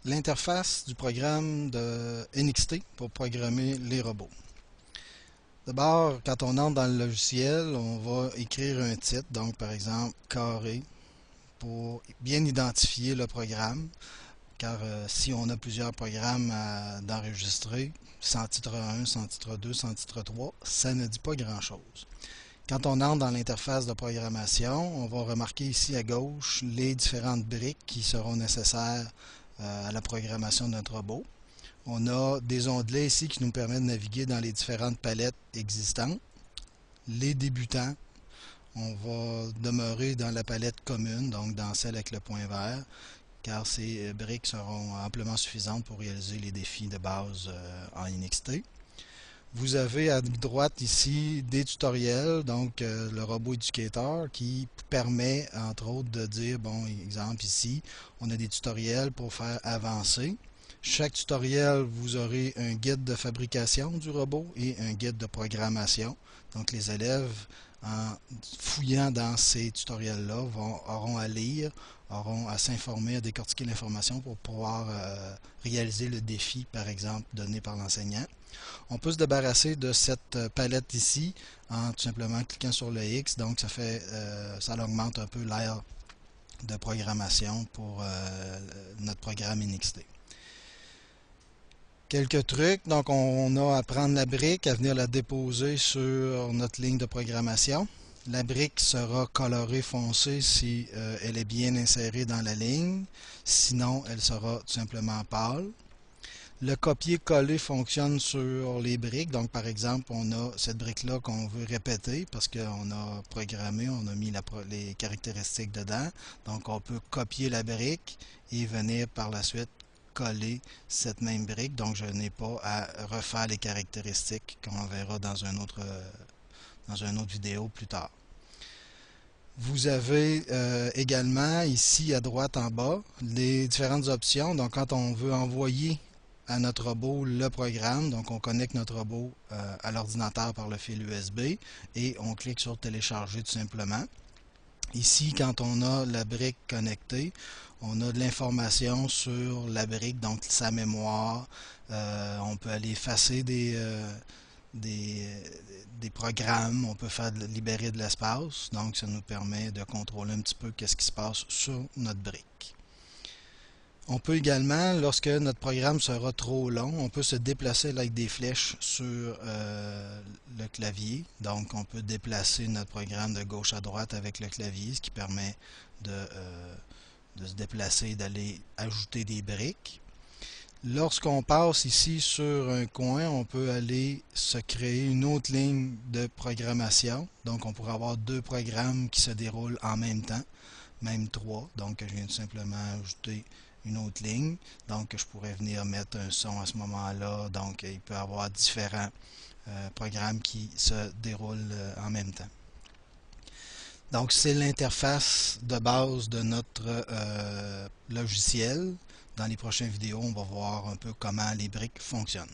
L'interface du programme de NXT pour programmer les robots. D'abord, quand on entre dans le logiciel, on va écrire un titre, donc par exemple carré, pour bien identifier le programme, car si on a plusieurs programmes d'enregistrer, sans titre 1, sans titre 2, sans titre 3, ça ne dit pas grand-chose. Quand on entre dans l'interface de programmation, on va remarquer ici à gauche les différentes briques qui seront nécessaires à la programmation de notre robot. On a des onglets ici qui nous permettent de naviguer dans les différentes palettes existantes. Les débutants, on va demeurer dans la palette commune, donc dans celle avec le point vert, car ces briques seront amplement suffisantes pour réaliser les défis de base en NXT. Vous avez à droite ici des tutoriels, donc le robot éducateur qui permet entre autres de dire, bon, exemple ici, on a des tutoriels pour faire avancer. Chaque tutoriel, vous aurez un guide de fabrication du robot et un guide de programmation. Donc les élèves, en fouillant dans ces tutoriels-là, auront à lire, auront à s'informer, à décortiquer l'information pour pouvoir réaliser le défi, par exemple, donné par l'enseignant. On peut se débarrasser de cette palette ici en tout simplement cliquant sur le X, donc ça augmente un peu l'aire de programmation pour notre programme NXT. Quelques trucs, donc on a à prendre la brique, à venir la déposer sur notre ligne de programmation. La brique sera colorée foncée si elle est bien insérée dans la ligne, sinon elle sera tout simplement pâle. Le copier-coller fonctionne sur les briques. Donc, par exemple, on a cette brique-là qu'on veut répéter parce qu'on a programmé, on a mis les caractéristiques dedans. Donc, on peut copier la brique et venir par la suite coller cette même brique. Donc, je n'ai pas à refaire les caractéristiques qu'on verra dans une autre vidéo plus tard. Vous avez également ici à droite en bas les différentes options. Donc, quand on veut envoyer à notre robot le programme, donc on connecte notre robot à l'ordinateur par le fil USB et on clique sur télécharger tout simplement. Ici, quand on a la brique connectée, on a de l'information sur la brique, donc sa mémoire. On peut aller effacer des programmes, on peut faire libérer de l'espace, donc ça nous permet de contrôler un petit peu qu'est-ce qui se passe sur notre brique. On peut également, lorsque notre programme sera trop long, on peut se déplacer avec des flèches sur le clavier. Donc, on peut déplacer notre programme de gauche à droite avec le clavier, ce qui permet de se déplacer et d'aller ajouter des briques. Lorsqu'on passe ici sur un coin, on peut aller se créer une autre ligne de programmation. Donc, on pourrait avoir deux programmes qui se déroulent en même temps, même trois. Donc, je viens tout simplement ajouter une autre ligne. Donc, je pourrais venir mettre un son à ce moment-là. Donc, il peut y avoir différents programmes qui se déroulent en même temps. Donc, c'est l'interface de base de notre logiciel. Dans les prochaines vidéos, on va voir un peu comment les briques fonctionnent.